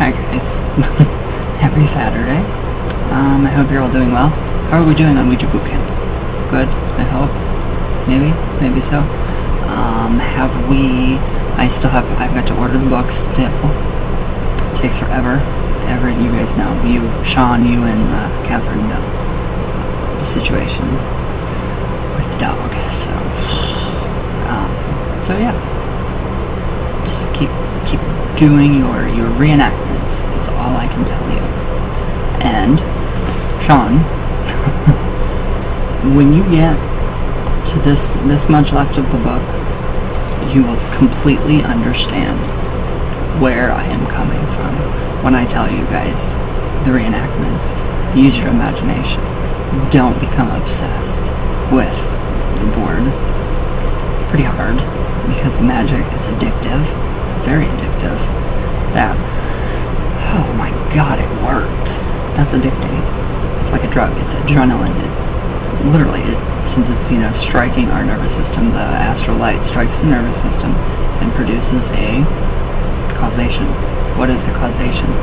Hi guys, happy Saturday. I hope you're all doing well. How are we doing on Ouija Bootcamp? Good, I hope. Maybe so. I've got to order the books still. It takes forever. You guys know, Sean, you and Catherine know the situation with the dog, so yeah. Just keep doing your reenactments. That's all I can tell you. And Sean, when you get to this much left of the book, you will completely understand where I am coming from when I tell you guys the reenactments. Use your imagination. Don't become obsessed with the board. Pretty hard, because the magic is addictive, very addictive. That, oh my god, it worked. That's addicting. It's like a drug. It's adrenaline. Since it's, striking our nervous system, the astral light strikes the nervous system and produces a causation. What is the causation?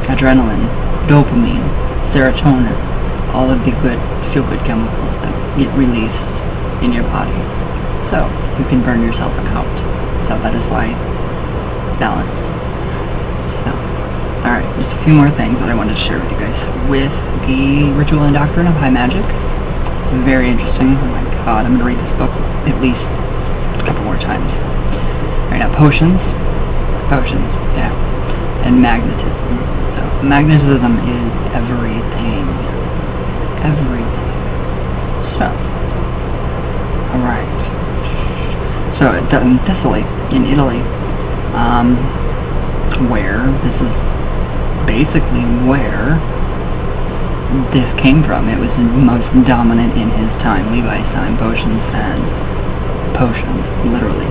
Adrenaline, dopamine, serotonin, all of the good, feel-good chemicals that get released in your body. So, you can burn yourself out. So that is why balance. So, alright, just a few more things that I wanted to share with you guys. With the Ritual and Doctrine of High Magic. It's very interesting. Oh my god, I'm going to read this book at least a couple more times. Alright, now potions, yeah. And magnetism. So, magnetism is everything. So, alright. So, in Thessaly, in Italy, where this is basically where this came from. It was most dominant in his time, Levi's time, potions, literally,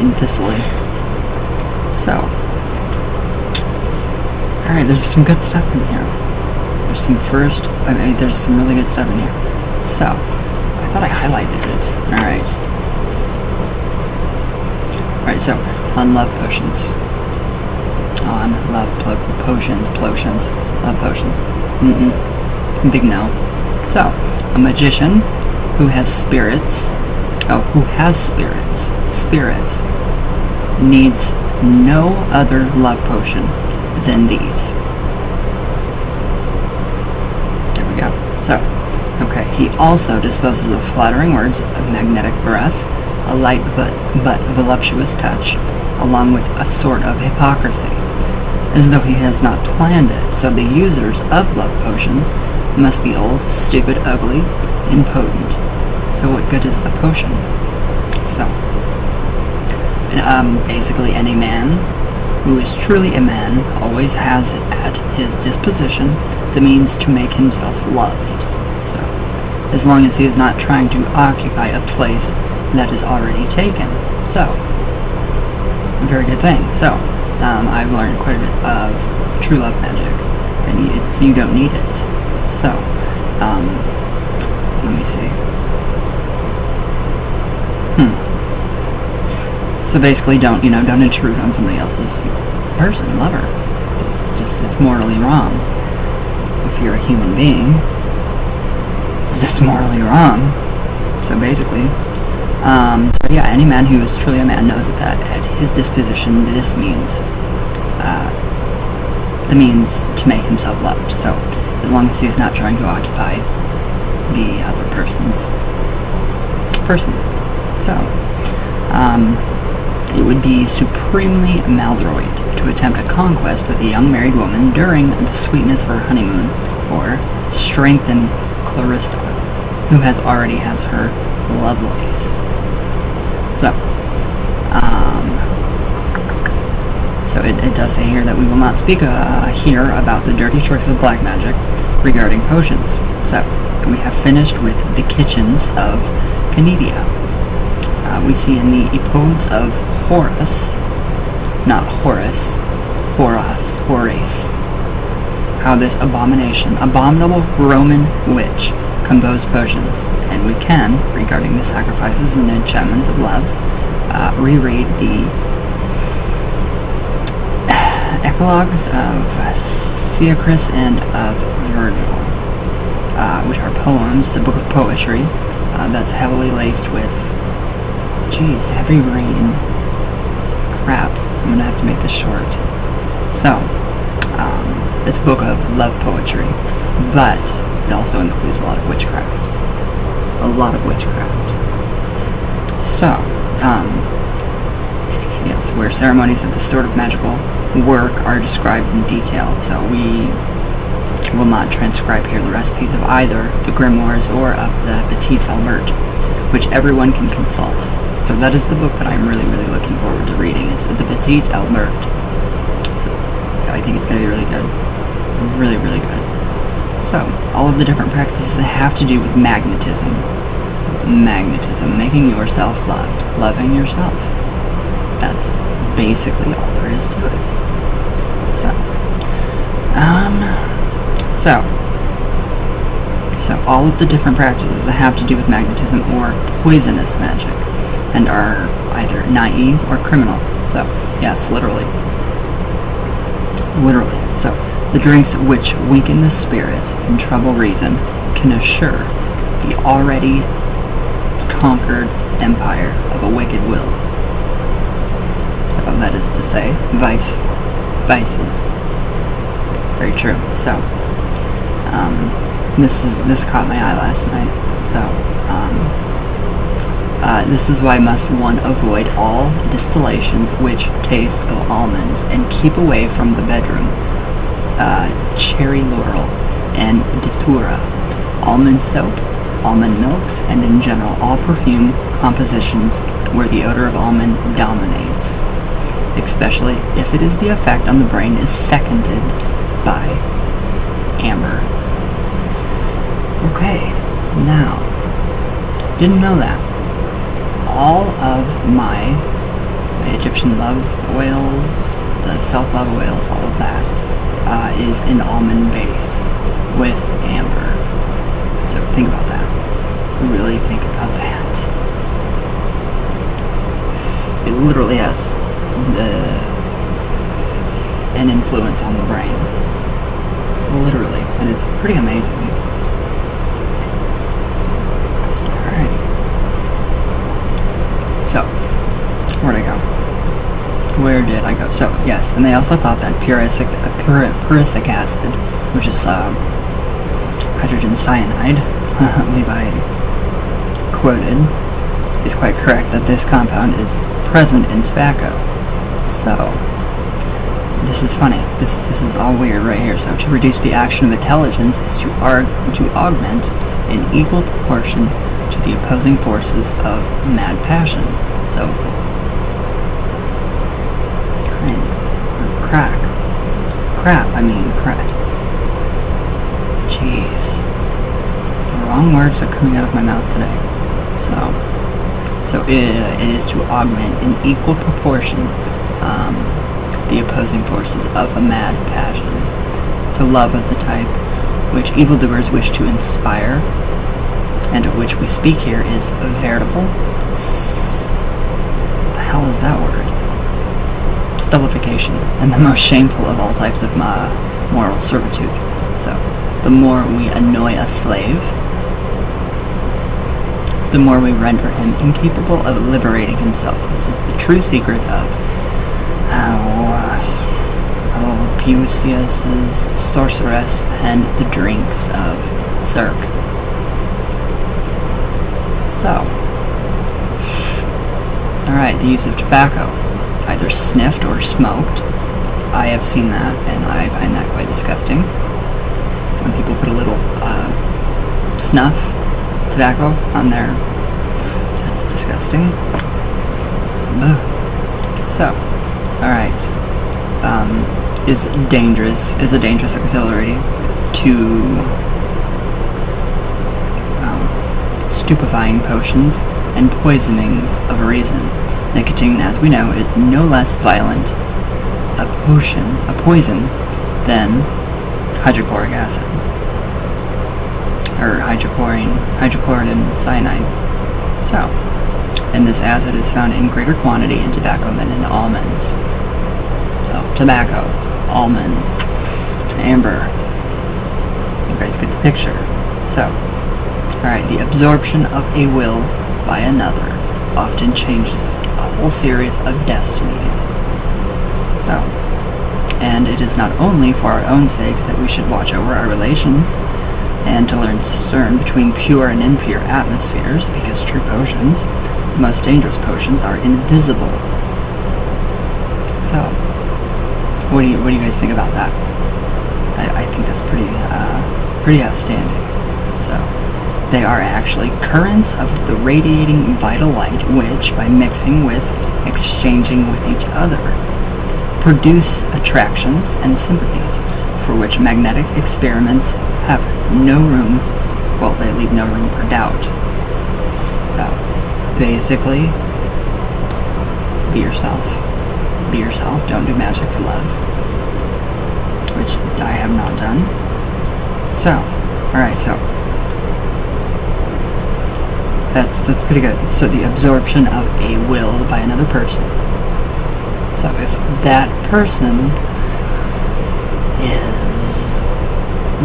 in Thessaly. So, alright, there's some good stuff in here. There's some really good stuff in here. So, I thought I highlighted it. Alright, so, on love potions. Love potions. Big no. So, a magician who has spirits, needs no other love potion than these. There we go. So, okay, he also disposes of flattering words, of magnetic breath, a light but voluptuous touch, along with a sort of hypocrisy, as though he has not planned it. So the users of love potions must be old, stupid, ugly, impotent. So what good is a potion? So, basically any man who is truly a man always has at his disposition the means to make himself loved. So, as long as he is not trying to occupy a place that is already taken. So, a very good thing. So, I've learned quite a bit of true love magic, and you don't need it. So, let me see. So basically, don't intrude on somebody else's lover. It's morally wrong. If you're a human being, it's morally wrong. So basically, any man who is truly a man knows that at his disposition, this means the means to make himself loved. So, as long as he is not trying to occupy the other person's person. So, it would be supremely maladroit to attempt a conquest with a young married woman during the sweetness of her honeymoon, or strengthen Clarissa, who already has her Lovelace. So, it does say here that we will not speak here about the dirty tricks of black magic regarding potions. So, we have finished with the kitchens of Canidia. We see in the Epodes of Horace, how this abominable Roman witch composed potions, and we can, regarding the sacrifices and enchantments of love, reread the Eclogues of Theocritus and of Virgil, which are poems. It's a book of poetry that's heavily laced with, heavy rain. Crap, I'm gonna have to make this short. So, it's a book of love poetry, but it also includes a lot of witchcraft. So, yes, where ceremonies of this sort of magical work are described in detail, so we will not transcribe here the recipes of either the grimoires or of the Petit Albert, which everyone can consult. So that is the book that I'm really, really looking forward to reading, is the Petit Albert. So, I think it's going to be really good. Really, really good. So, all of the different practices have to do with magnetism. So, magnetism, making yourself loved, loving yourself. That's basically all there is to it. So all of the different practices that have to do with magnetism or poisonous magic, and are either naive or criminal. So, yes, literally. So, the drinks which weaken the spirit and trouble reason can assure the already conquered empire of a wicked will. So, that is to say, vices. Very true. So, this caught my eye last night. So, this is why must one avoid all distillations which taste of almonds, and keep away from the bedroom, cherry laurel, and datura, almond soap, almond milks, and in general all perfume compositions where the odor of almond dominates, especially if it is the effect on the brain is seconded by amber. Okay, now, didn't know that. All of my Egyptian love oils, the self-love oils, all of that is an almond base with amber. So think about that. Really think about that. It literally has an influence on the brain. Literally. And it's pretty amazing. So, where'd I go? Where did I go? So, yes, and they also thought that prussic acid, which is hydrogen cyanide, Levi quoted, is quite correct that this compound is present in tobacco. So, this is funny. This is all weird right here. So, to reduce the action of intelligence is to augment in equal proportion to the opposing forces of mad passion. So, crap. Jeez. The wrong words are coming out of my mouth today. So it is to augment in equal proportion the opposing forces of a mad passion. So love of the type which evildoers wish to inspire, and of which we speak here, is a veritable the hell is that word? Stultification, and the most shameful of all types of moral servitude. So, the more we annoy a slave, the more we render him incapable of liberating himself. This is the true secret of Pusius's sorceress and the drinks of Cirque. So, alright, the use of tobacco, either sniffed or smoked. I have seen that, and I find that quite disgusting. When people put a little snuff tobacco on there, that's disgusting. Ugh. So, alright, is a dangerous auxiliary to stupefying potions and poisonings of reason. Nicotine, as we know, is no less violent a poison than hydrochloric acid, or hydrochloroden cyanide. So, and this acid is found in greater quantity in tobacco than in almonds. So, tobacco. almonds, amber. You guys get the picture. So, alright, the absorption of a will by another often changes a whole series of destinies. So, and it is not only for our own sakes that we should watch over our relations and to learn to discern between pure and impure atmospheres, because true potions, the most dangerous potions, are invisible. So, what do you guys think about that? I think that's pretty outstanding. So, they are actually currents of the radiating vital light which, by mixing with, exchanging with each other, produce attractions and sympathies for which magnetic experiments have no room, well, they leave no room for doubt. So, basically, be yourself. Be yourself, don't do magic for love, which I have not done. So, alright, so that's pretty good. So the absorption of a will by another person. So if that person is,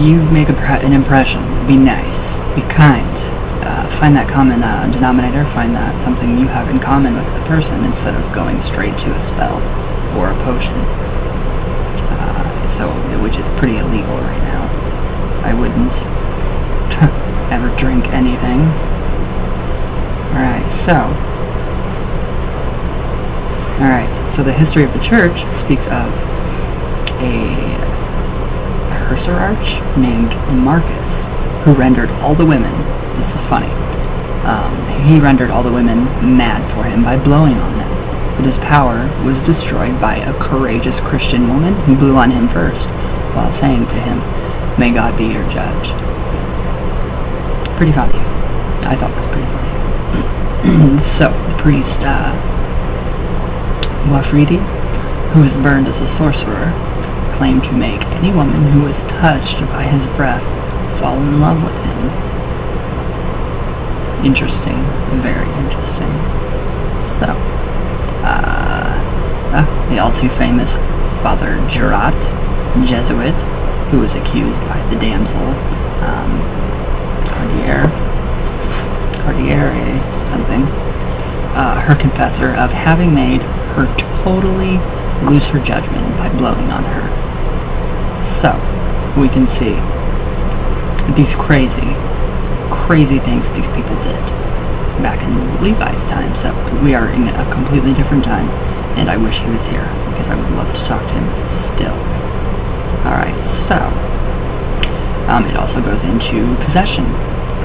you make an impression, be nice, be kind, find that common denominator, find that something you have in common with the person instead of going straight to a spell or a potion. So, which is pretty illegal right now. I wouldn't ever drink anything. Alright, so the history of the church speaks of a heresiarch named Marcus, who rendered all the women, this is funny, he rendered all the women mad for him by blowing on them, but his power was destroyed by a courageous Christian woman who blew on him first, while saying to him, "May God be your judge." Pretty funny. I thought it was pretty funny. So, the priest, Wafridi, who was burned as a sorcerer, claimed to make any woman who was touched by his breath fall in love with him. Interesting. Very interesting. So, the all too famous Father Jurat, Jesuit, who was accused by the damsel, Cardiere, something, her confessor, of having made her totally lose her judgment by blowing on her. So, we can see these crazy things that these people did back in Levi's time. So, we are in a completely different time, and I wish he was here, because I would love to talk to him still. Alright, so, it also goes into possession,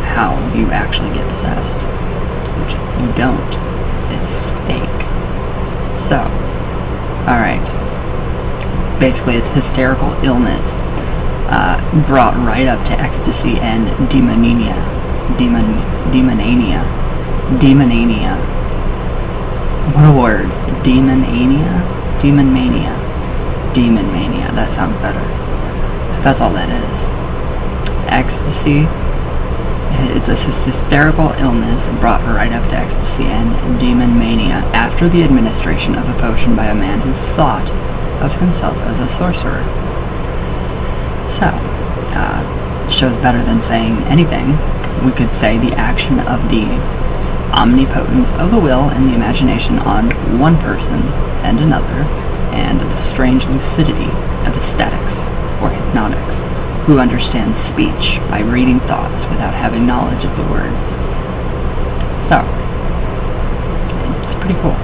how you actually get possessed, which you don't. It's fake. So, alright. Basically, it's hysterical illness, brought right up to ecstasy and demonania. What a word. Demonmania. That sounds better. So that's all that is. Ecstasy. It's a hysterical illness brought right up to ecstasy and demon mania after the administration of a potion by a man who thought of himself as a sorcerer. So, shows better than saying anything. We could say the action of the omnipotence of the will and the imagination on one person and another, and the strange lucidity of aesthetics or hypnotics, who understands speech by reading thoughts without having knowledge of the words. So, it's pretty cool.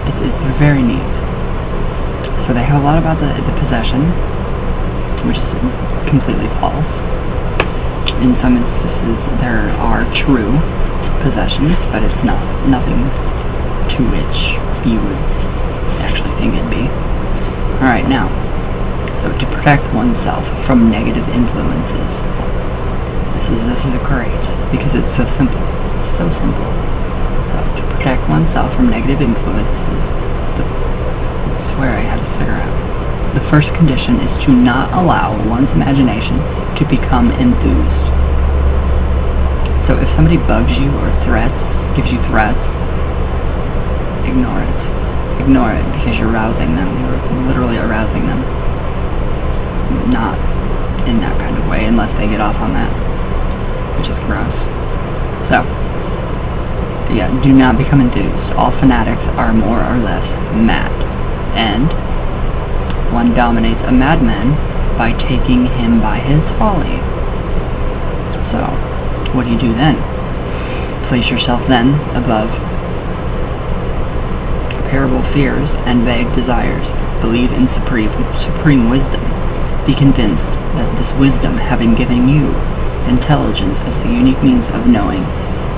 It's very neat. So they have a lot about the possession, which is completely false. In some instances, there are true possessions, but it's nothing to which you would actually think it'd be. Alright, now, so to protect oneself from negative influences. This is great, because it's so simple. It's so simple. So to protect oneself from negative influences, I swear I had a cigarette. The first condition is to not allow one's imagination to become enthused. So if somebody bugs you or gives you threats, ignore it. Ignore it, because you're rousing them. You're literally arousing them. not in that kind of way, unless they get off on that, which is gross. So, yeah, do not become enthused. All fanatics are more or less mad, and one dominates a madman by taking him by his folly. So, what do you do then? Place yourself then above parable fears and vague desires. Believe in supreme wisdom. Be convinced that this wisdom, having given you intelligence as the unique means of knowing,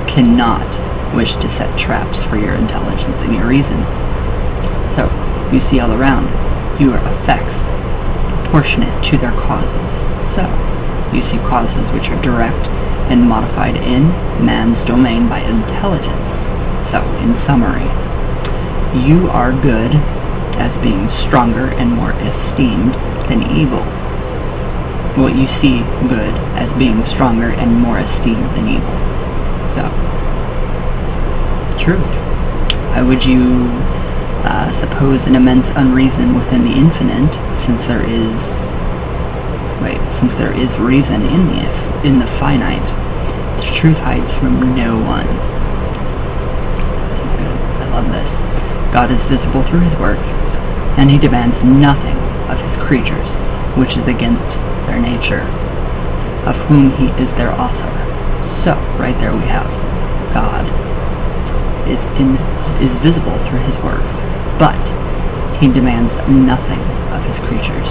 cannot wish to set traps for your intelligence and your reason. So, you see all around you are effects proportionate to their causes. So, you see causes which are direct and modified in man's domain by intelligence. So, in summary, you are good as being stronger and more esteemed than evil. What you see good as being stronger and more esteemed than evil. So, truth. Why would you suppose an immense unreason within the infinite, since there is reason in the finite? The truth hides from no one. This is good. I love this. God is visible through his works, and he demands nothing of his creatures which is against their nature, of whom he is their author. So, right there we have God is visible through his works, but he demands nothing of his creatures.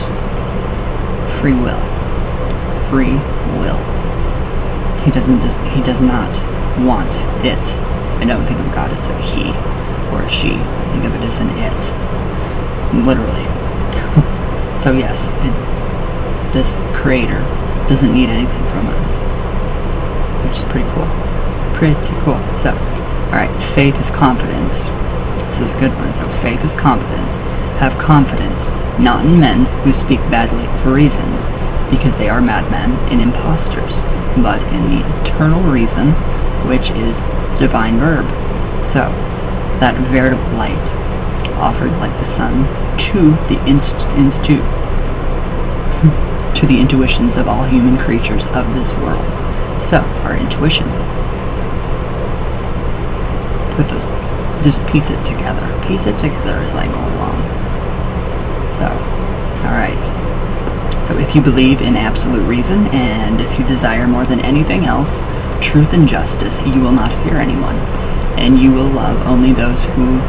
Free will. Free will. He does not want it. I don't think of God as a he or a she. I think of it as an it. Literally. So yes, this creator doesn't need anything from us, which is pretty cool. Pretty cool. So, alright, faith is confidence. This is a good one. So faith is confidence. Have confidence, not in men who speak badly for reason, because they are madmen and impostors, but in the eternal reason, which is the divine verb. So, that veritable light, offered like the sun to the to the intuitions of all human creatures of this world. So, our intuition. Put those, just piece it together. Piece it together as I go along. So, alright. So if you believe in absolute reason, and if you desire more than anything else, truth and justice, you will not fear anyone, and you will love only those who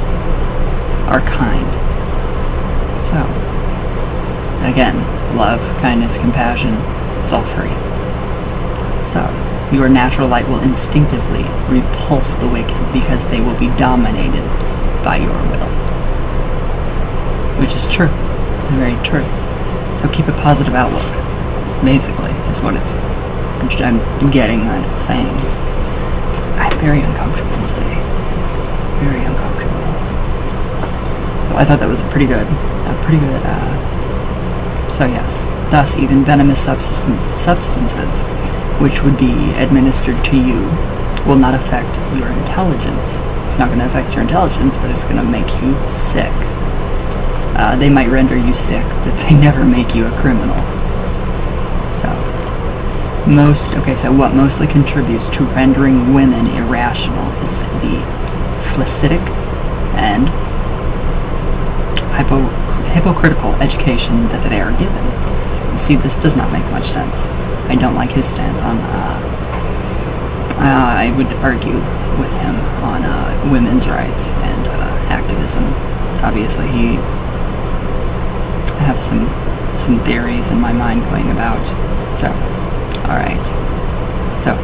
are kind. So, again, love, kindness, compassion, it's all free. So, your natural light will instinctively repulse the wicked because they will be dominated by your will. Which is true. It's very true. So keep a positive outlook, basically, is what I'm getting that it's saying. I'm very uncomfortable today. Very uncomfortable. So I thought that was so yes, thus even venomous substances which would be administered to you will not affect your intelligence. It's not going to affect your intelligence, but it's going to make you sick. They might render you sick, but they never make you a criminal. So, what mostly contributes to rendering women irrational is the flaccidic and hypocritical education that they are given. See, this does not make much sense. I don't like his stance on, I would argue with him on women's rights and activism. Obviously, I have some theories in my mind going about. So, alright. So,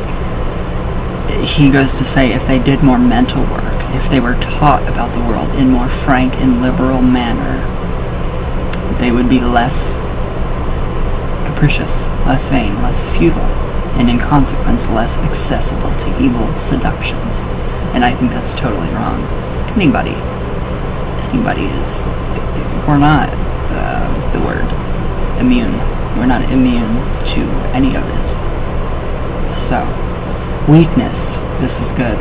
he goes to say if they did more mental work, if they were taught about the world in more frank and liberal manner, they would be less capricious, less vain, less futile, and in consequence less accessible to evil seductions. And I think that's totally wrong. Anybody is, we're not, what's the word, immune. We're not immune to any of it. So, weakness, this is good.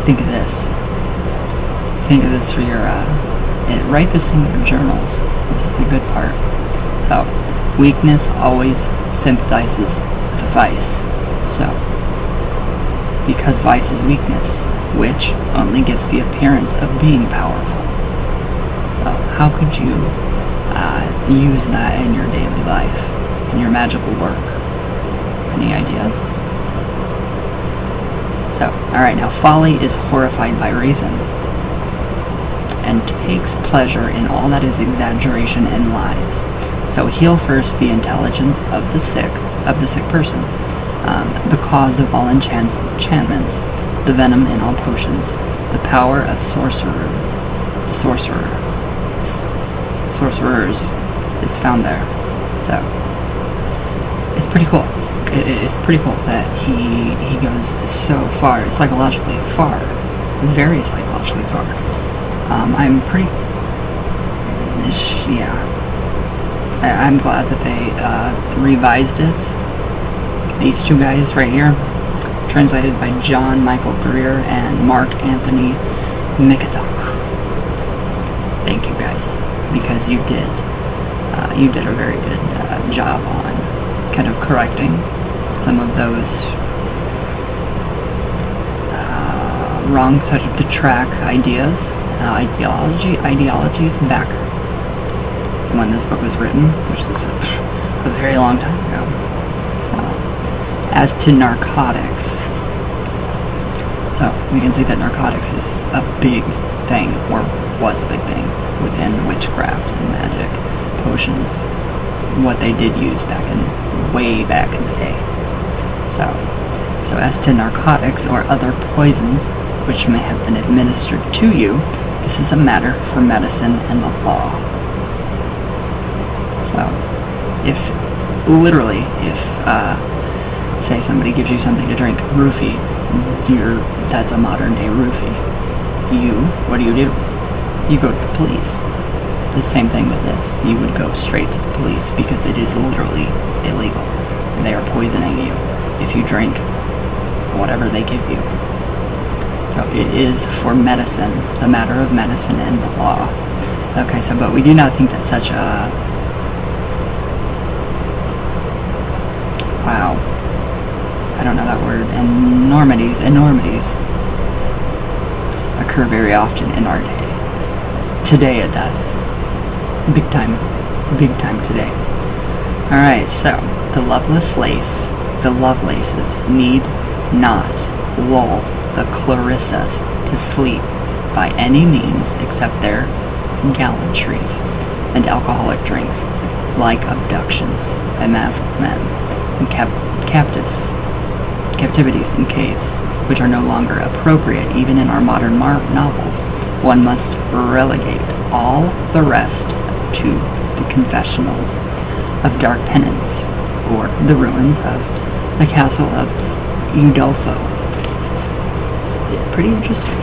Think of this. Think of this for your, write this in your journals. This is a good part. So, Weakness always sympathizes with vice. So, because vice is weakness, which only gives the appearance of being powerful. So, how could you use that in your daily life, in your magical work? Any ideas? So, alright, now folly is horrified by reason, and takes pleasure in all that is exaggeration and lies. So heal first the intelligence of the sick person, the cause of all enchantments, the venom in all potions, the power of sorcerers is found there. So it's pretty cool. It's pretty cool that he goes so far, psychologically far, very psychologically far. I'm pretty, yeah. I'm glad that they revised it. These two guys right here, translated by John Michael Greer and Mark Anthony Magickal. Thank you guys, because you did a very good job on kind of correcting some of those wrong side of the track ideologies back when this book was written, which is a very long time ago. So, as to narcotics, so we can see that narcotics is a big thing, or was a big thing, within witchcraft and magic, potions, what they did use way back in the day. So as to narcotics or other poisons which may have been administered to you, this is a matter for medicine and the law. So, if say somebody gives you something to drink, roofie, that's a modern day roofie. What do? You go to the police. The same thing with this. You would go straight to the police because it is literally illegal. They are poisoning you if you drink whatever they give you. So it is for medicine, the matter of medicine and the law. Okay, so but we do not think that such a I don't know that word, enormities occur very often in our day. Today it does. Big time today. Alright, so the Lovelaces need not lull the Clarissas to sleep by any means except their gallantries and alcoholic drinks, like abductions by masked men and captivities in caves, which are no longer appropriate even in our modern novels. One must relegate all the rest to the confessionals of dark penance, or the ruins of the castle of Udolpho. Pretty interesting.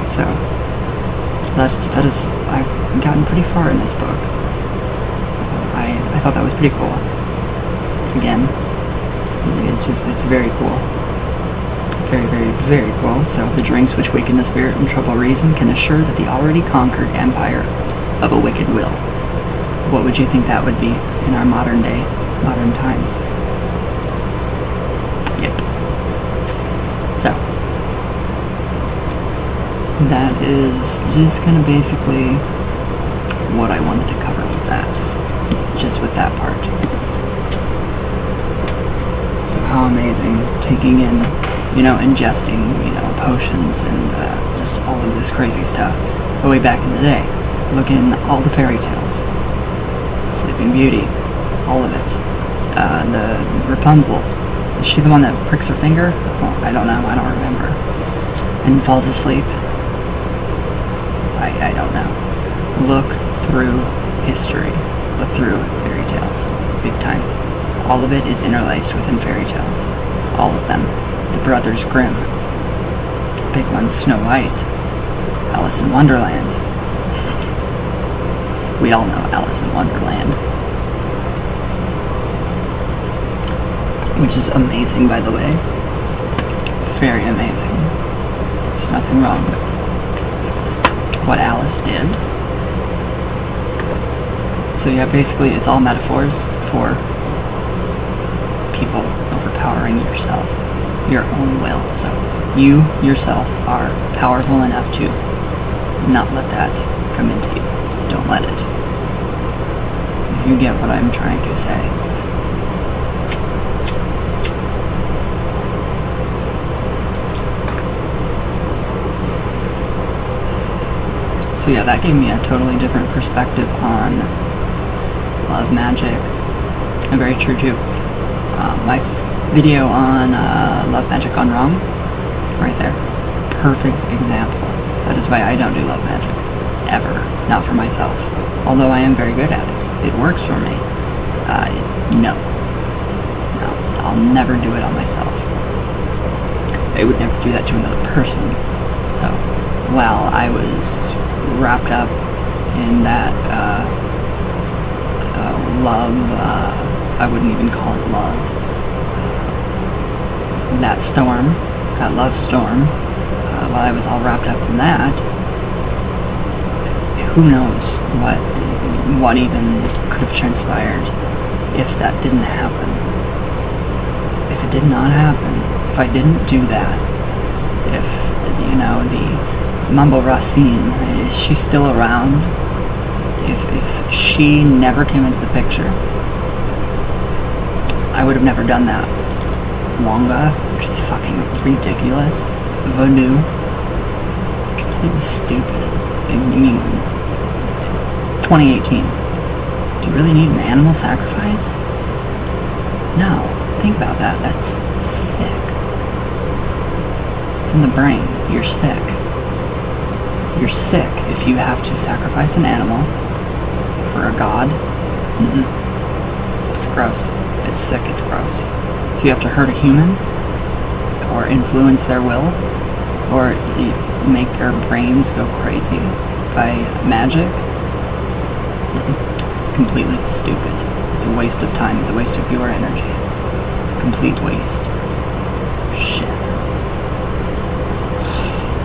So that is I've gotten pretty far in this book. So I thought that was pretty cool. Again, it's very cool. Very, very, very cool. So the drinks which waken the spirit and trouble reason can assure that the already conquered empire of a wicked will. What would you think that would be in our modern times? Yep. So that is just kind of basically what I wanted to cover with that. Just with that part. So how amazing taking in, ingesting, potions and just all of this crazy stuff. But way back in the day, look in all the fairy tales. Sleeping Beauty, all of it. The Rapunzel, is she the one that pricks her finger? Well, I don't know, I don't remember. And falls asleep? I don't know. Look through history. Look through fairy tales. Big time. All of it is interlaced within fairy tales. All of them. The Brothers Grimm. Big one, Snow White. Alice in Wonderland. We all know Alice in Wonderland. Which is amazing, by the way. Very amazing. There's nothing wrong with what Alice did. So yeah, basically it's all metaphors for people overpowering yourself, your own will. So you yourself are powerful enough to not let that come into you. Don't let it. You get what I'm trying to say. So yeah, that gave me a totally different perspective on love magic. And very true too. My video on love magic gone wrong, right there. Perfect example. That is why I don't do love magic. Ever. Not for myself. Although I am very good at it. It works for me. No. I'll never do it on myself. I would never do that to another person. So, while I was wrapped up in that love, I wouldn't even call it love, that storm, that love storm, while I was all wrapped up in that, who knows what even could have transpired if that didn't happen. If it did not happen, if I didn't do that, if, the Mumble Racine, is she still around? If she never came into the picture, I would have never done that. Wonga, which is fucking ridiculous. Voodoo, completely stupid. I mean, 2018. Do you really need an animal sacrifice? No. Think about that. That's sick. It's in the brain. You're sick. You're sick if you have to sacrifice an animal for a god. It's gross. It's sick. It's gross. If you have to hurt a human, or influence their will, or make their brains go crazy by magic, it's completely stupid. It's a waste of time. It's a waste of your energy. It's a complete waste. Shit.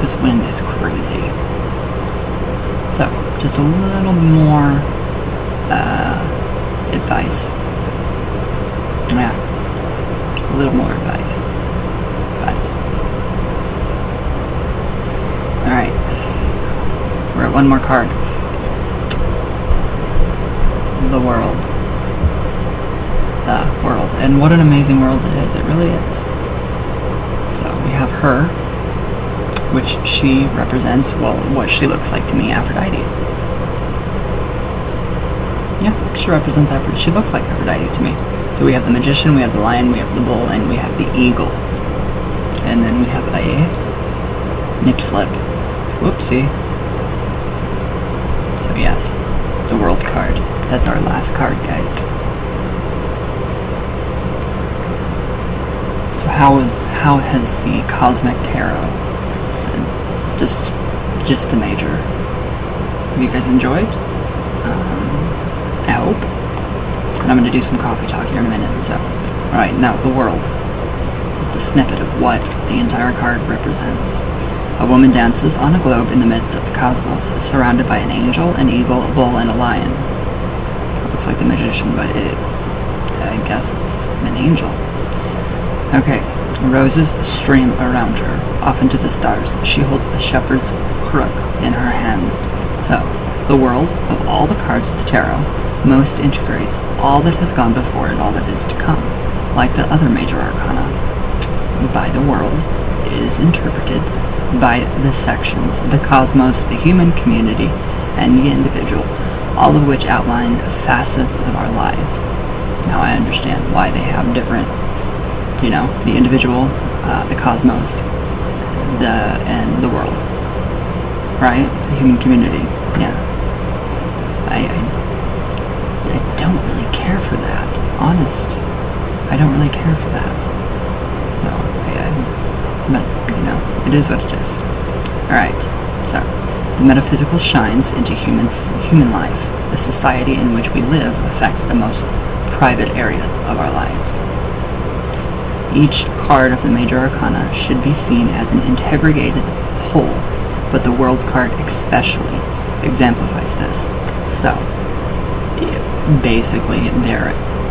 This wind is crazy. So, just a little more advice. Yeah, a little more advice. But, alright. We're at one more card. The world. The world. And what an amazing world it is. It really is. So, we have her, which she represents, well, what she looks like to me, Aphrodite. Yeah, she represents Aphrodite. She looks like Aphrodite to me. So we have the magician, we have the lion, we have the bull, and we have the eagle. And then we have a nip slip. Whoopsie. So yes, the world card. That's our last card, guys. So how has the Cosmic Tarot, just the major, have you guys enjoyed? I hope. And I'm going to do some coffee talk here in a minute. So, alright, now the world. Just a snippet of what the entire card represents. A woman dances on a globe in the midst of the cosmos, surrounded by an angel, an eagle, a bull, and a lion. It looks like the magician, but I guess it's an angel. Okay, roses stream around her, off into the stars. She holds a shepherd's crook in her hands. So, the world, of all the cards of the tarot, most integrates all that has gone before and all that is to come. Like the other major arcana, by the world, it is interpreted by the sections, the cosmos, the human community, and the individual, all of which outline facets of our lives. Now I understand why they have different, the individual, the cosmos, and the world, right? The human community, yeah. I don't really care for that, honest. I don't really care for that. So, but, it is what it is. Alright, so, the metaphysical shines into human life. The society in which we live affects the most private areas of our lives. Each card of the major arcana should be seen as an integrated whole, but the world card especially exemplifies this. So, basically,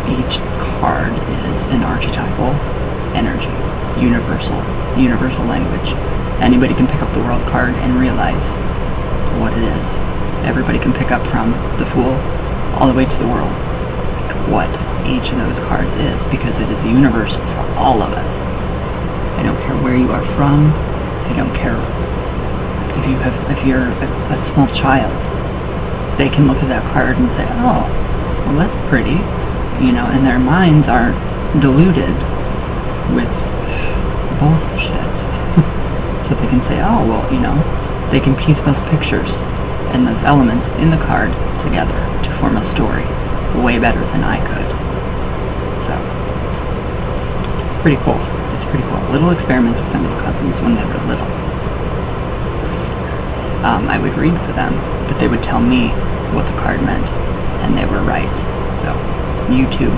each card is an archetypal energy, universal language. Anybody can pick up the World card and realize what it is. Everybody can pick up from the Fool all the way to the World what each of those cards is, because it is universal for all of us. I don't care where you are from. I don't care if you're a small child. They can look at that card and say, oh, well, that's pretty, and their minds aren't diluted with bullshit. So they can say, oh, well, they can piece those pictures and those elements in the card together to form a story way better than I could. So it's pretty cool. It's pretty cool. Little experiments with my little cousins when they were little. I would read for them, but they would tell me what the card meant, and they were right. So you two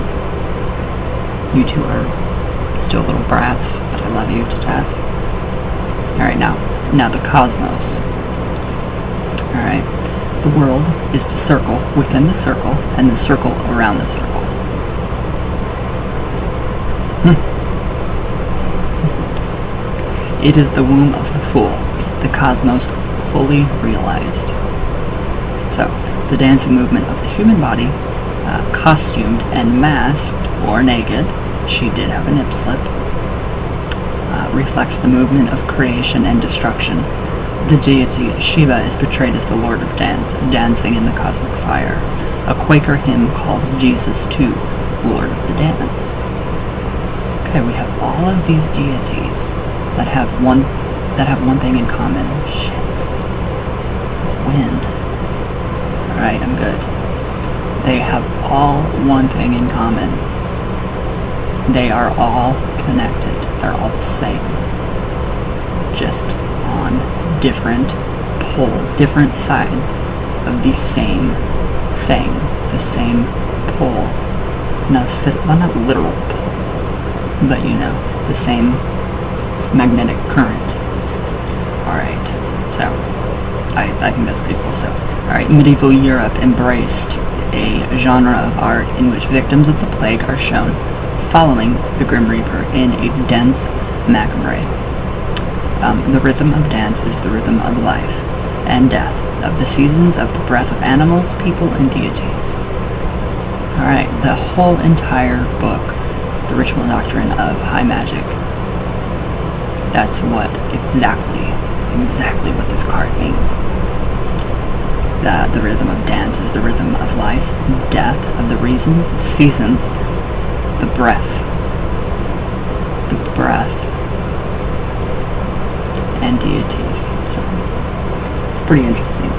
are still little brats, but I love you to death. Alright, now the cosmos. Alright, the world is the circle within the circle, and the circle around the circle. It is the womb of the Fool, the cosmos fully realized. So, the dancing movement of the human body, costumed and masked, or naked, she did have a nip slip, reflects the movement of creation and destruction. The deity Shiva is portrayed as the Lord of Dance, dancing in the cosmic fire. A Quaker hymn calls Jesus too Lord of the Dance. Okay, we have all of these deities that have one thing in common. Shit. It's wind. Alright, I'm good. They have all one thing in common. They are all connected. They're all the same. Just on different sides of the same thing. The same pole. Not a literal pole, but the same magnetic current. Alright, so I think that's pretty cool. So, alright, medieval Europe embraced a genre of art in which victims of the plague are shown following the Grim Reaper in a dense macabre. The rhythm of dance is the rhythm of life and death, of the seasons, of the breath of animals, people, and deities. Alright, the whole entire book, The Ritual and Doctrine of High Magic. That's what exactly what this card means. The rhythm of dance is the rhythm of life, death, of the reasons, the seasons, the breath, and deities. So it's pretty interesting.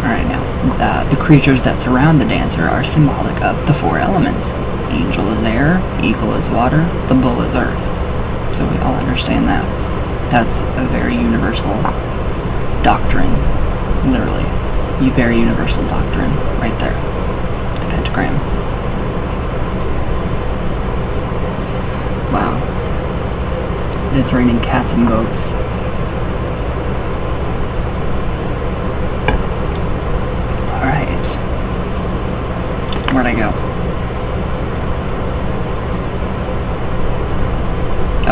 Alright, now the creatures that surround the dancer are symbolic of the four elements. Angel is air, eagle is water, the bull is earth. So we all understand that. That's a very universal doctrine, literally. A very universal doctrine, right there. The pentagram. Wow. It is raining cats and goats. Alright. Where'd I go?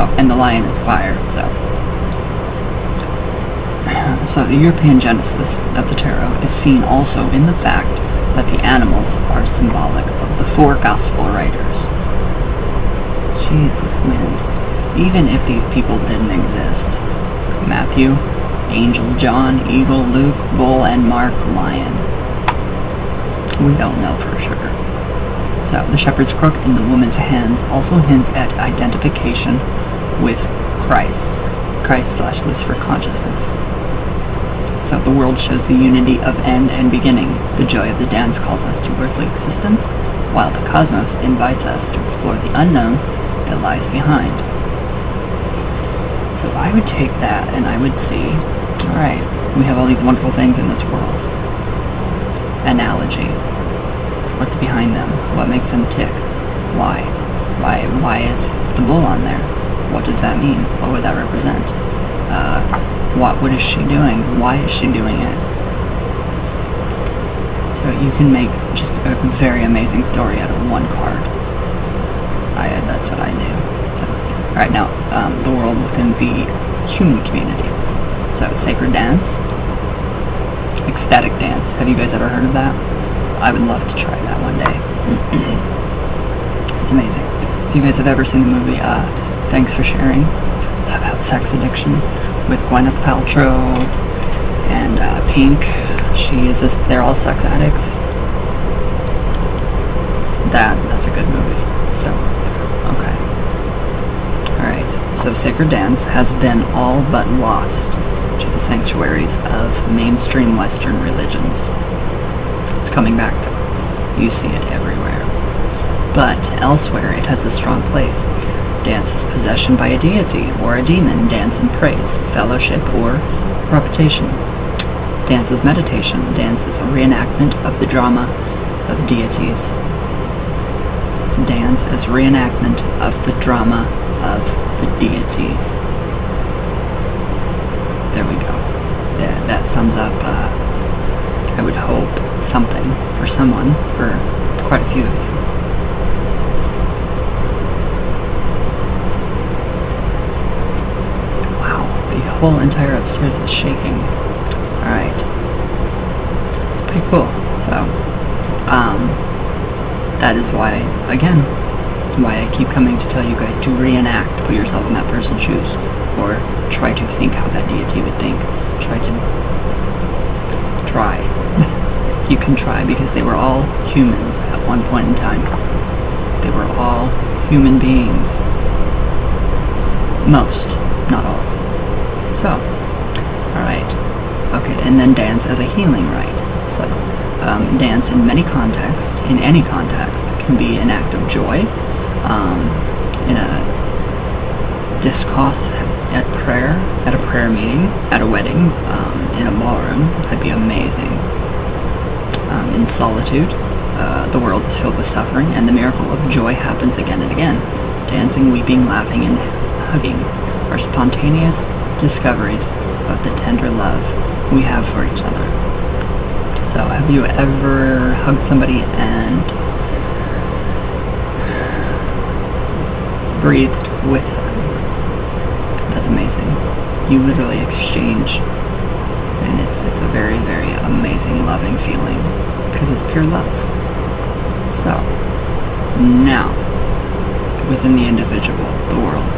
Oh, and the lion is fire, So the European genesis of the tarot is seen also in the fact that the animals are symbolic of the four gospel writers. Jeez, this wind. Even if these people didn't exist. Matthew, Angel, John, Eagle, Luke, Bull, and Mark, Lion. We don't know for sure. So the shepherd's crook in the woman's hands also hints at identification with Christ. Christ/Lucifer consciousness. So the world shows the unity of end and beginning. The joy of the dance calls us to earthly existence, while the cosmos invites us to explore the unknown that lies behind. So I would take that and I would see, alright, we have all these wonderful things in this world. Analogy. What's behind them? What makes them tick? Why? Why is the bull on there? What does that mean? What would that represent? What is she doing? Why is she doing it? So you can make just a very amazing story out of one card. That's what I do. So, alright, now, the world within the human community. So, sacred dance, ecstatic dance. Have you guys ever heard of that? I would love to try that one day. It's amazing. If you guys have ever seen the movie, Thanks for Sharing, about sex addiction with Gwyneth Paltrow and Pink, they're all sex addicts. That's a good movie. So, okay. Alright, so sacred dance has been all but lost to the sanctuaries of mainstream Western religions. It's coming back though. You see it everywhere. But elsewhere it has a strong place. Dance is possession by a deity or a demon. Dance in praise, fellowship, or repetition. Dance is meditation. Dance is a reenactment of the drama of deities. Dance is reenactment of the drama of the deities. There we go. That sums up, I would hope, something for someone, for quite a few of you. Wow, the whole entire upstairs is shaking. Alright. It's pretty cool. So, that is why, again, why I keep coming to tell you guys to reenact, put yourself in that person's shoes, or try to think how that deity would think. Try. You can try, because they were all humans at one point in time. They were all human beings. Most, not all. So, alright. Okay, and then dance as a healing rite. So, dance in any context, can be an act of joy. In a discoth at a prayer meeting, at a wedding, in a ballroom. That'd be amazing. In solitude, the world is filled with suffering, and the miracle of joy happens again and again. Dancing, weeping, laughing, and hugging are spontaneous discoveries of the tender love we have for each other. So, have you ever hugged somebody and breathed with them? That's amazing. You literally exchange, and it's a very, very amazing, loving feeling, because it's pure love. So, now, within the individual, the world.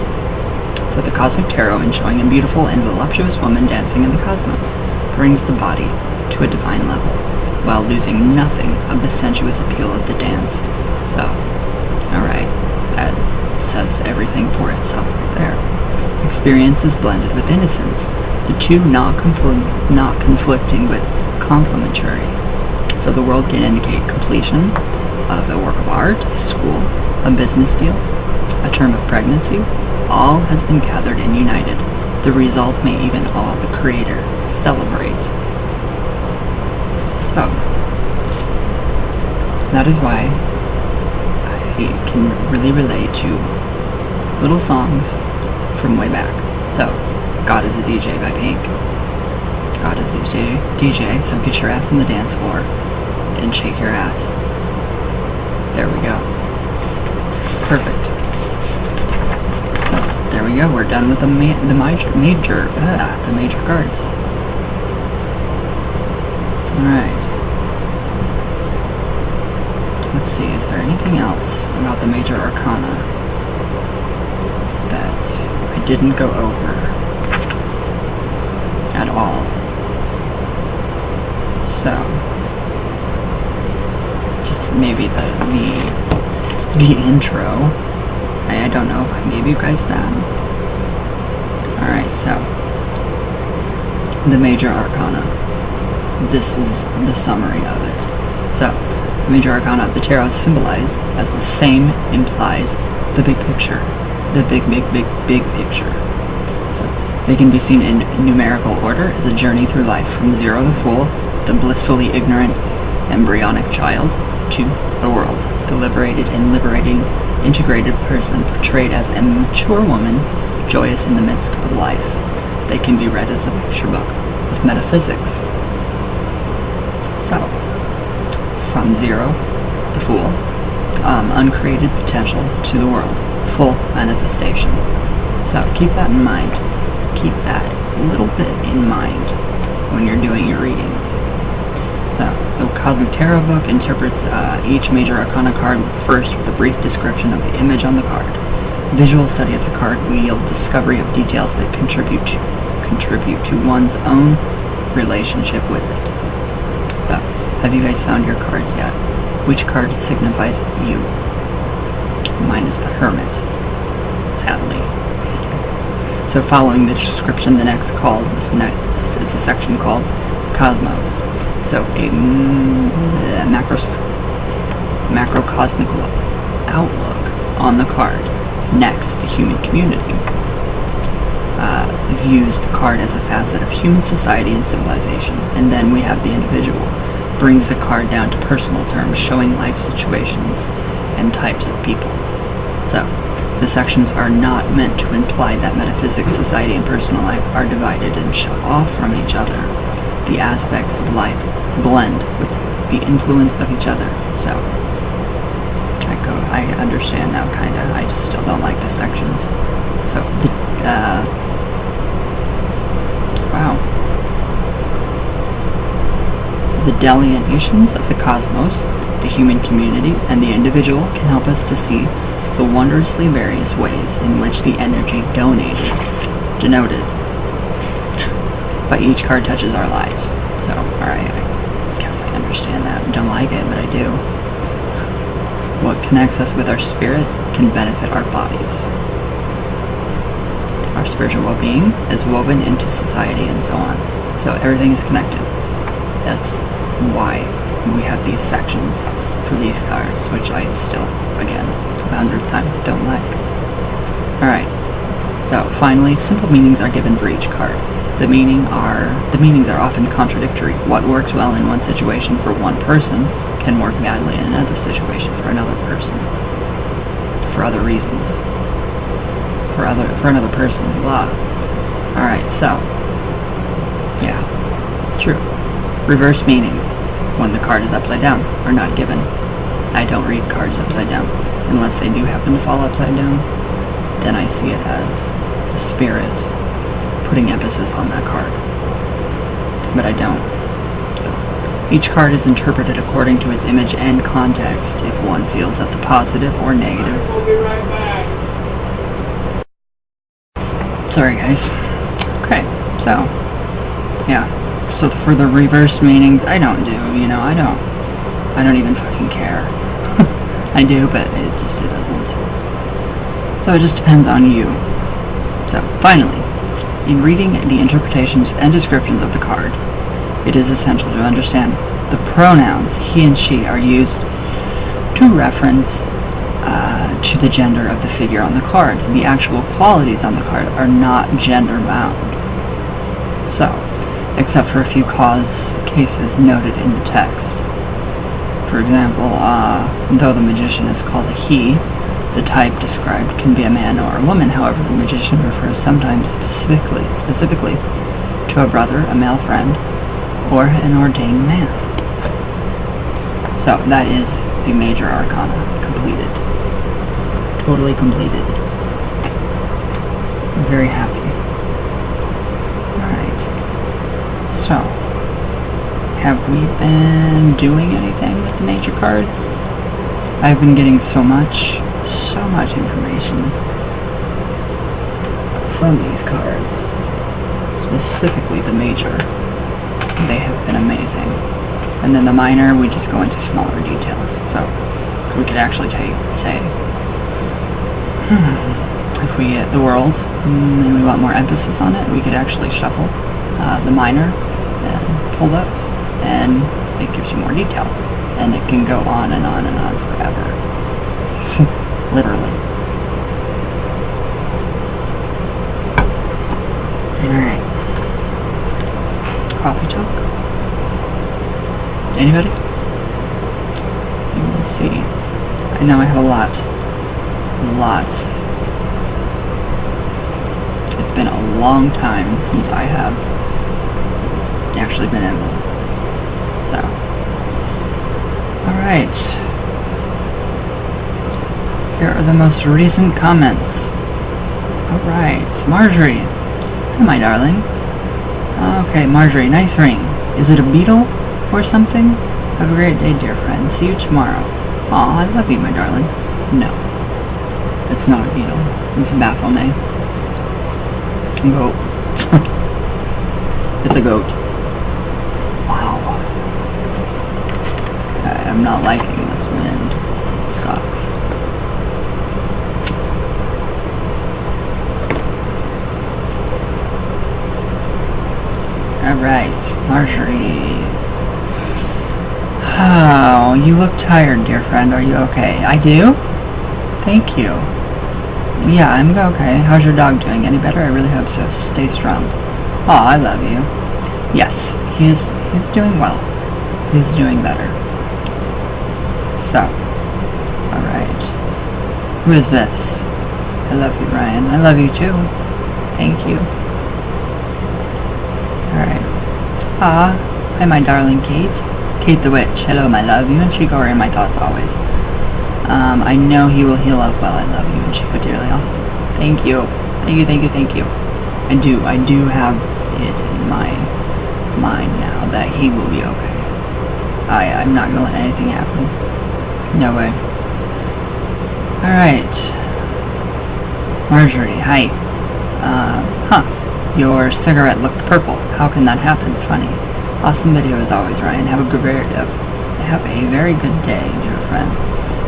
So the Cosmic Tarot, enjoying a beautiful and voluptuous woman dancing in the cosmos, brings the body to a divine level, while losing nothing of the sensuous appeal of the dance. So, alright, that says everything for itself right there. Experience is blended with innocence, the two not conflicting but complementary. So the world can indicate completion of a work of art, a school, a business deal, a term of pregnancy. All has been gathered and united. The results may even awe the Creator. Celebrate. So, that is why I can really relate to little songs from way back. So, God is a DJ by Pink. God is a DJ, so get your ass on the dance floor and shake your ass. There we go. It's perfect. So, there we go. We're done with the major cards. Alright. Let's see, is there anything else about the major arcana that I didn't go over at all? So, just maybe the intro. I don't know if I gave you guys that. Alright, so the major arcana. This is the summary of it. So, the major arcana of the tarot is symbolized as the same implies the big picture. The big picture. So, they can be seen in numerical order as a journey through life from zero, the fool, the blissfully ignorant embryonic child, to the world, the liberated and liberating integrated person portrayed as a mature woman, joyous in the midst of life. They can be read as a picture book of metaphysics. So, from zero, the Fool, uncreated potential to the world, full manifestation. So keep that in mind. Keep that a little bit in mind when you're doing your readings. So the Cosmic Tarot book interprets each major arcana card first with a brief description of the image on the card. Visual study of the card will yield discovery of details that contribute to one's own relationship with it. So, have you guys found your cards yet? Which card signifies you? Mine is the Hermit, sadly. So following the description, this is a section called Cosmos. So a macrocosmic outlook on the card. Next, the human community views the card as a facet of human society and civilization. And then we have the individual. Brings the card down to personal terms, showing life situations and types of people. So, the sections are not meant to imply that metaphysics, society, and personal life are divided and shut off from each other. The aspects of life blend with the influence of each other. So, I understand now, kinda. I just still don't like the sections. So, wow. The delineations of the cosmos, the human community, and the individual can help us to see the wondrously various ways in which the energy denoted by each card touches our lives. So, alright, I guess I understand that. I don't like it, but I do. What connects us with our spirits can benefit our bodies. Our spiritual well-being is woven into society and so on. So everything is connected. That's why we have these sections for these cards, which I still, again, for the 100th time, don't like. Alright, so finally, simple meanings are given for each card. The meanings are often contradictory. What works well in one situation for one person can work badly in another situation for another person. For other reasons. For another person, blah. Alright, so, yeah, true. Reverse meanings, when the card is upside down, are not given. I don't read cards upside down. Unless they do happen to fall upside down, then I see it as the spirit putting emphasis on that card. But I don't. So, each card is interpreted according to its image and context if one feels that the positive or negative. We'll be right back. Sorry guys. Okay, so, yeah. So for the reverse meanings, I don't do, I don't even fucking care. I do, but it doesn't. So it just depends on you. So, finally, in reading the interpretations and descriptions of the card, it is essential to understand the pronouns he and she are used to reference to the gender of the figure on the card. The actual qualities on the card are not gender bound. So, except for a few cases noted in the text. For example, though the magician is called a he, the type described can be a man or a woman. However, the magician refers sometimes specifically to a brother, a male friend, or an ordained man. So that is the major arcana completed. Totally completed. I'm very happy. Alright. So, have we been doing anything with the major cards? I've been getting so much information from these cards. Specifically the major. They have been amazing. And then the minor, we just go into smaller details. So, we could actually say, if we get the world, and we want more emphasis on it, we could actually shuffle the minor and pull those. And it gives you more detail. And it can go on and on and on forever. Literally. Alright. Coffee talk? Anybody? Let me see. I know I have a lot. It's been a long time since I have actually been able. So. Alright. Here are the most recent comments. Alright, Marjorie. Hi, my darling. Okay, Marjorie, nice ring. Is it a beetle or something? Have a great day, dear friend. See you tomorrow. Aw, I love you, my darling. No. It's not a beetle. It's a Baphomet. Goat. It's a goat. Wow. I'm not liking this wind. It sucks. Alright, Marjorie. Oh, you look tired, dear friend. Are you okay? I do? Thank you. Yeah, I'm okay. How's your dog doing? Any better? I really hope so. Stay strong. Aw, I love you. Yes, he's doing well. He's doing better. So, alright. Who is this? I love you, Ryan. I love you too. Thank you. Alright. Hi, my darling Kate. Kate the Witch. Hello, my love. You and Chico are in my thoughts always. I know he will heal up well. I love you and Chico dearly. Thank you. Thank you. I do have it in my mind now that he will be okay. I'm not gonna let anything happen. No way. Alright. Marjorie, hi. Your cigarette looked purple. How can that happen? Funny. Awesome video as always, Ryan. Have a very good day, dear friend.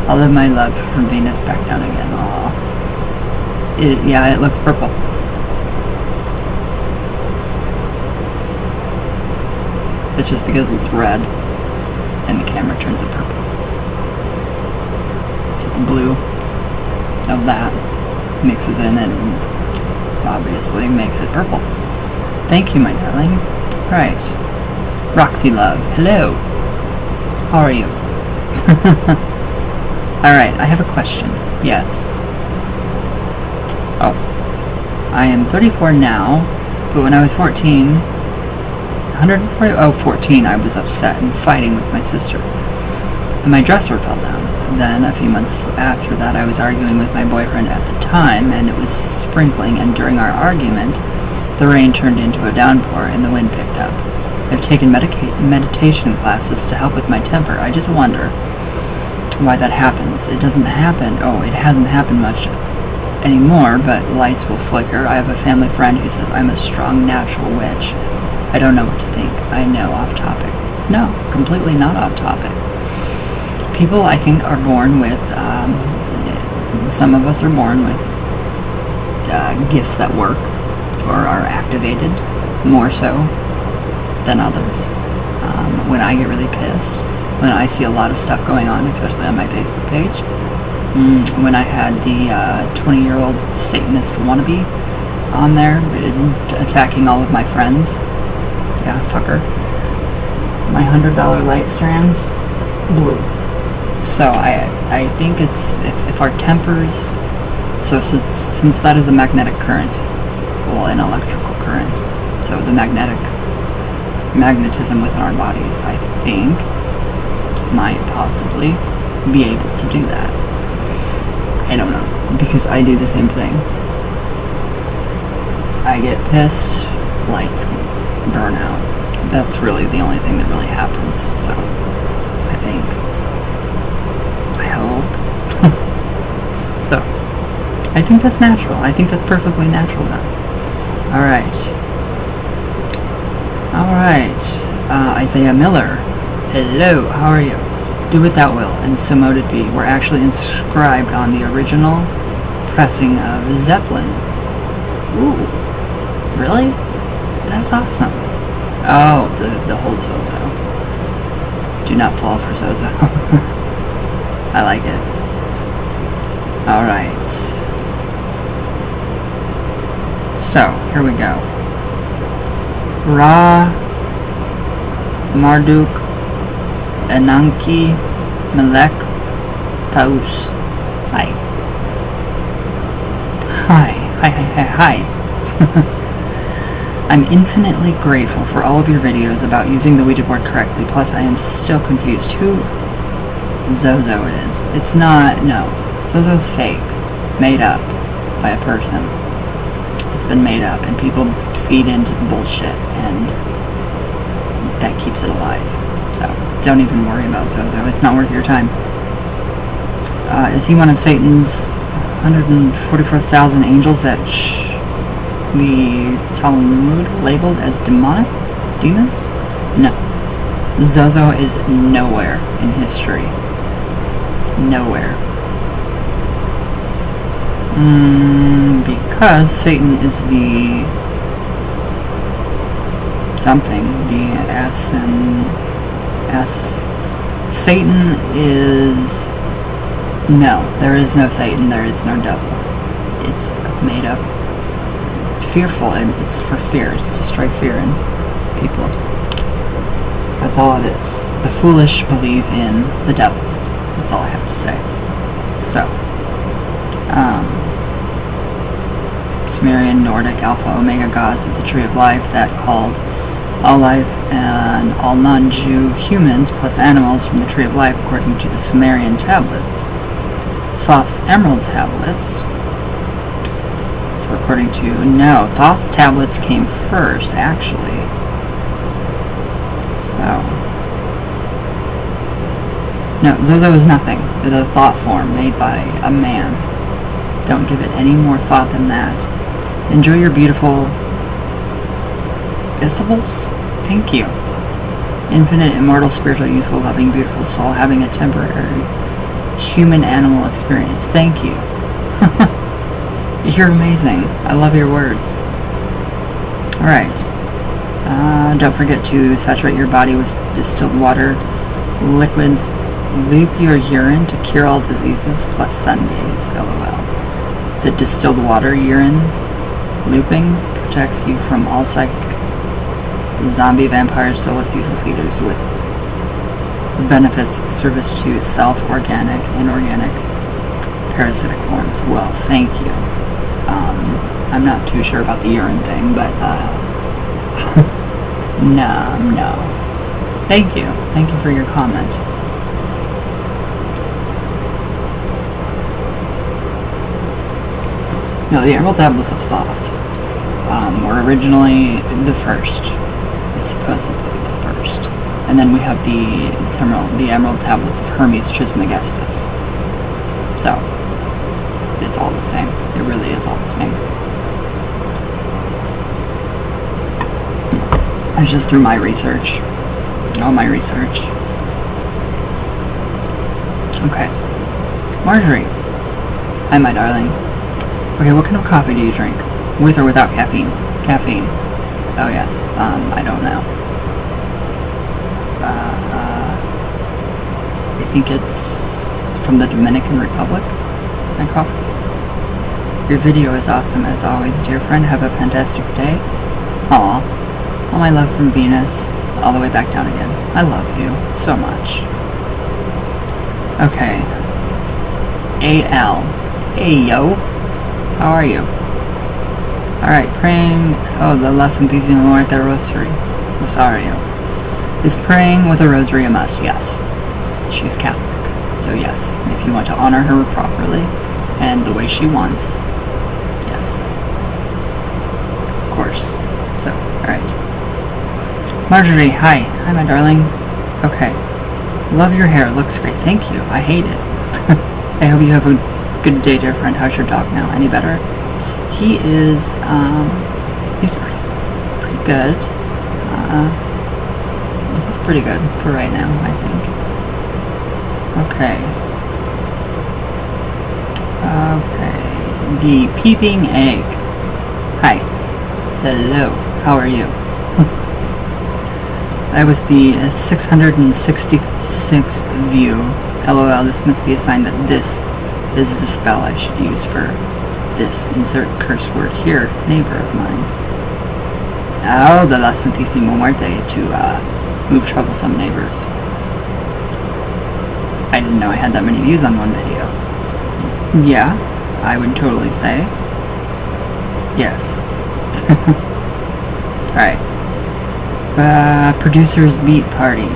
I'll live my love from Venus back down again. Aww. Yeah, it looks purple. It's just because it's red and the camera turns it purple. So the blue of that mixes in and obviously makes it purple. Thank you, my darling. Right. Roxy Love. Hello. How are you? Alright, I have a question. Yes. Oh. I am 34 now, but when I was 14, 14, I was upset and fighting with my sister. And my dresser fell down. Then, a few months after that, I was arguing with my boyfriend at the time, and it was sprinkling, and during our argument, the rain turned into a downpour and the wind picked up. I've taken meditation classes to help with my temper. I just wonder why that happens. It hasn't happened much anymore, but lights will flicker. I have a family friend who says I'm a strong natural witch. I don't know what to think. I know, off topic. No, completely not off topic. People, I think, are born with, some of us are born with gifts that work or are activated more so than others. When I get really pissed, when I see a lot of stuff going on, especially on my Facebook page, when I had the 20-year-old Satanist wannabe on there attacking all of my friends, yeah, fucker, my $100 light strands blew. So I think it's, if our tempers, so since that is a magnetic current, well, an electrical current, so the magnetism within our bodies, I think, might possibly be able to do that. I don't know, because I do the same thing. I get pissed, lights burn out. That's really the only thing that really happens, so I think. I hope. So, I think that's natural. I think that's perfectly natural now. Alright. Isaiah Miller. Hello, how are you? Do what thou will, and so mote it be. We're actually inscribed on the original pressing of Zeppelin. Ooh. Really? That's awesome. Oh, the whole Zozo. Do not fall for Zozo. I like it. Alright. So, here we go. Ra Marduk Ananki Melek Taus. Hi. Hi. I'm infinitely grateful for all of your videos about using the Ouija board correctly, plus I am still confused. Who Zozo is. It's not, no. Zozo's fake. Made up by a person. It's been made up, and people feed into the bullshit, and that keeps it alive. So, don't even worry about Zozo. It's not worth your time. Is he one of Satan's 144,000 angels that the Talmud labeled as demons? No. Zozo is nowhere in history. Nowhere. Because Satan is the something, the S. Satan is, no, there is no Satan, there is no devil. It's made up, fearful, it's for fear, it's to strike fear in people. That's all it is. The foolish believe in the devil. That's all I have to say. So, Sumerian, Nordic, Alpha, Omega gods of the Tree of Life that called all life and all non-Jew humans plus animals from the Tree of Life according to the Sumerian tablets. Thoth's emerald tablets. So according to, no, Thoth's tablets came first, actually. So, no, Zozo is nothing. It's a thought form made by a man. Don't give it any more thought than that. Enjoy your beautiful Isibles? Thank you. Infinite, immortal, spiritual, youthful, loving, beautiful soul, having a temporary human-animal experience. Thank you. You're amazing. I love your words. Alright. Don't forget to saturate your body with distilled water, liquids, loop your urine to cure all diseases, plus Sundays, LOL. The distilled water urine looping protects you from all psychic zombie, vampires, soulless, useless eaters with benefits, service to self, organic, inorganic, parasitic forms. Well, thank you. I'm not too sure about the urine thing, but no. Thank you. Thank you for your comment. No, the Emerald Tablets of Thoth were originally the first. It's supposedly the first. And then we have the Emerald Tablets of Hermes Trismegistus. So, it's all the same. It really is all the same. It's just through my research. All my research. Okay. Marjorie. Hi, my darling. Okay, what kind of coffee do you drink? With or without caffeine? Caffeine. Oh, yes. I don't know. I think it's from the Dominican Republic, my coffee. Your video is awesome as always, dear friend. Have a fantastic day. Aw. All my love from Venus, all the way back down again. I love you so much. Okay. A.L. Hey, yo. How are you? Alright, praying... Oh, the La Santísima Muerte Rosary. Rosario. Is praying with a rosary a must? Yes. She's Catholic. So yes, if you want to honor her properly and the way she wants. Yes. Of course. So, alright. Marjorie, hi. Hi, my darling. Okay. Love your hair. Looks great. Thank you. I hate it. I hope you have a good day, dear friend. How's your dog now? Any better? He is, he's pretty good. He's pretty good for right now, I think. Okay. Okay. The peeping egg. Hi. Hello. How are you? I was the 666th view. LOL, this must be a sign that this is the spell I should use for this. Insert curse word here, neighbor of mine. Oh, the La Santísima Muerte to move troublesome neighbors. I didn't know I had that many views on one video. Yeah, I would totally say. Yes. Alright. Producer's Beat Party.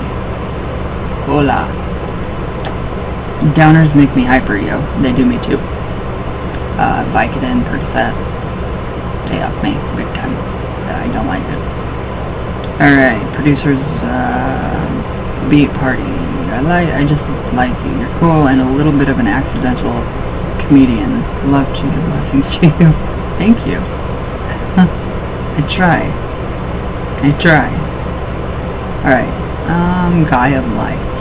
Hola. Downers make me hyper, yo. They do me too. Vicodin, Percocet. They up me big time. I don't like it. Alright, producers, Beat Party. I just like you. You're cool and a little bit of an accidental comedian. Love to you. Blessings to you. Thank you. I try. Alright. Guy of Light.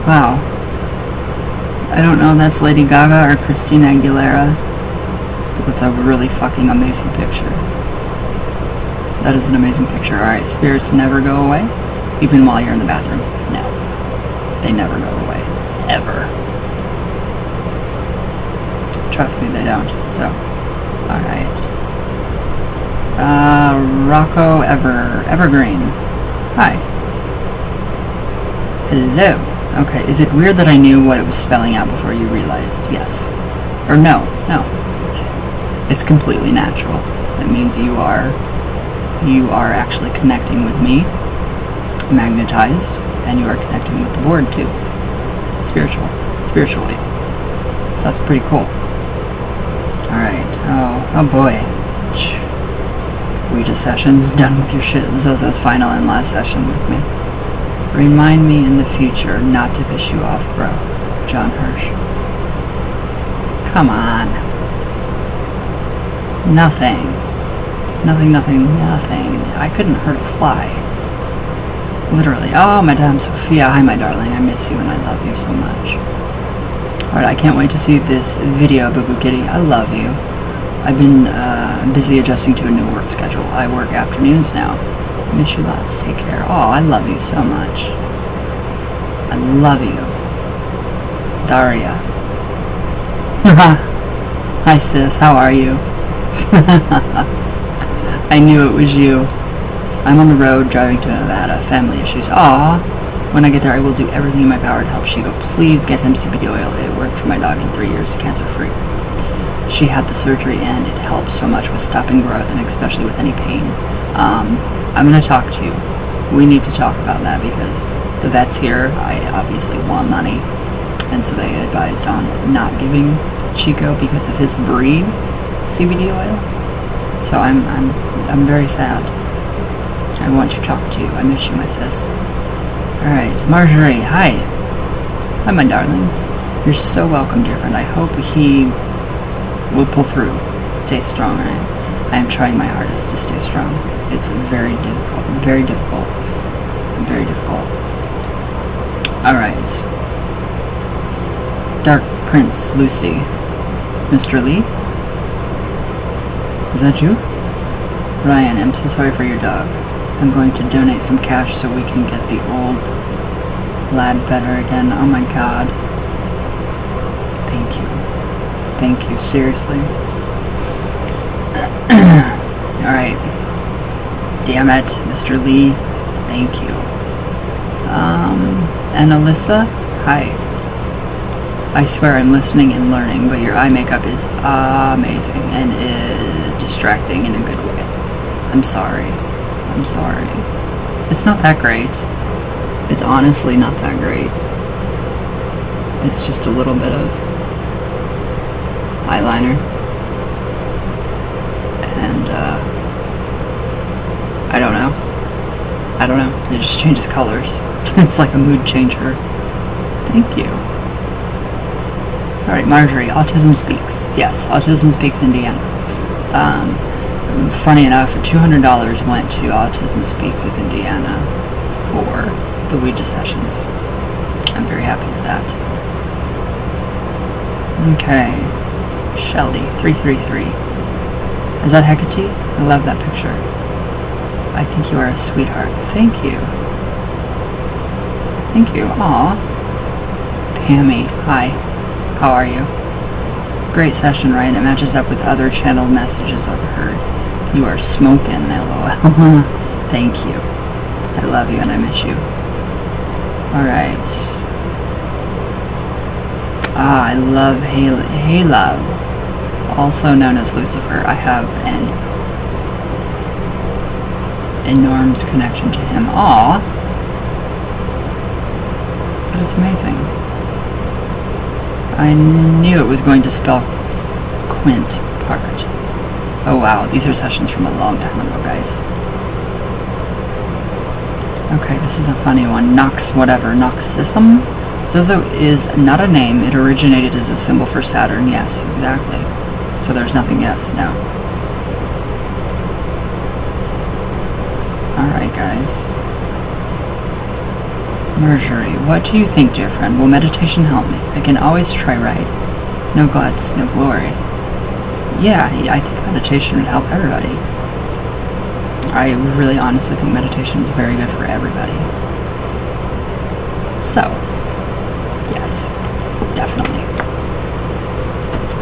Wow. I don't know if that's Lady Gaga or Christina Aguilera. But that's a really fucking amazing picture. That is an amazing picture. Alright, spirits never go away? Even while you're in the bathroom? No. They never go away. Ever. Trust me, they don't. So, alright. Rocco Evergreen. Hi. Hello. Okay, is it weird that I knew what it was spelling out before you realized? Yes. Or no. It's completely natural. It means you are actually connecting with me, magnetized, and you are connecting with the board too. Spiritually. That's pretty cool. Alright, oh boy. Ouija sessions, done with your shit. Zozo's final and last session with me. Remind me in the future not to piss you off, bro. John Hirsch. Come on. Nothing. I couldn't hurt a fly. Literally. Oh, Madame Sophia. Hi, my darling. I miss you and I love you so much. Alright, I can't wait to see this video, Boo Boo Kitty. I love you. I've been busy adjusting to a new work schedule. I work afternoons now. Miss you lots. Take care. Oh, I love you so much. I love you. Daria. Hi, sis. How are you? I knew it was you. I'm on the road driving to Nevada. Family issues. Aw. When I get there, I will do everything in my power to help Chico. Please get him CBD oil. It worked for my dog in 3 years, cancer-free. She had the surgery and it helped so much with stopping growth and especially with any pain. I'm going to talk to you. We need to talk about that because the vets here, I obviously want money. And so they advised on not giving Chico because of his breed CBD oil. So I'm very sad. I want to talk to you. I miss you, my sis. Alright, Marjorie, hi. Hi, my darling. You're so welcome, dear friend. I hope he will pull through. Stay strong, right? I am trying my hardest to stay strong. It's very difficult. Very difficult. Very difficult. Alright. Dark Prince, Lucy. Mr. Lee? Is that you? Ryan, I'm so sorry for your dog. I'm going to donate some cash so we can get the old lad better again. Oh my god. Thank you. Thank you, seriously. Alright. Damn it, Mr. Lee. Thank you. And Alyssa? Hi. I swear I'm listening and learning, but your eye makeup is amazing and distracting in a good way. I'm sorry. I'm sorry. It's not that great. It's honestly not that great. It's just a little bit of eyeliner. And, I don't know. It just changes colors. It's like a mood changer. Thank you. Alright, Marjorie, Autism Speaks. Yes, Autism Speaks Indiana. Funny enough, $200 went to Autism Speaks of Indiana for the Ouija sessions. I'm very happy with that. Okay. Shelly, 333. Is that Hecate? I love that picture. I think you are a sweetheart. Thank you. Thank you. Aw. Pammy, hi. How are you? Great session, right? It matches up with other channeled messages I've heard. You are smoking, LOL. Thank you. I love you and I miss you. Alright. I love Halal, also known as Lucifer. I have an enormous connection to him. Aw. That is amazing. I knew it was going to spell quint part. Oh wow, these are sessions from a long time ago, guys. Okay, this is a funny one. Nox whatever. Noxism? Zozo is not a name. It originated as a symbol for Saturn. Yes, exactly. So there's nothing yes, no. Alright, guys. Mercury, what do you think, dear friend? Will meditation help me? I can always try right. No guts, no glory. Yeah, I think meditation would help everybody. I really honestly think meditation is very good for everybody. So, yes, definitely.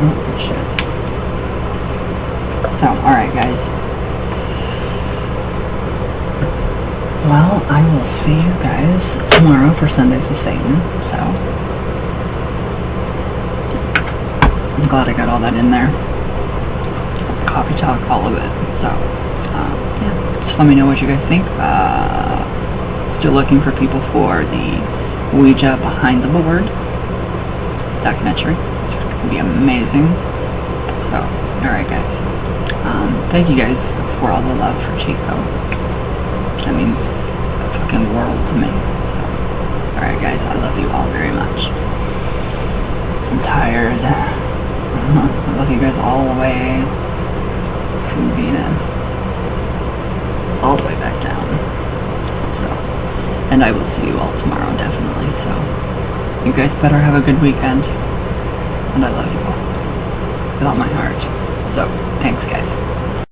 Oh, shit. So, alright guys. Well, I will see you guys tomorrow for Sundays with Satan, so. I'm glad I got all that in there. Coffee talk, all of it, so. Yeah, just let me know what you guys think. Still looking for people for the Ouija Behind the Board documentary. It's going to be amazing. So, alright guys. Thank you guys for all the love for Chico. That means the fucking world to me. So, alright guys, I love you all very much. I'm tired. I love you guys all the way from Venus. All the way back down. So, and I will see you all tomorrow, definitely. So, you guys better have a good weekend. And I love you all. With all my heart. So, thanks guys.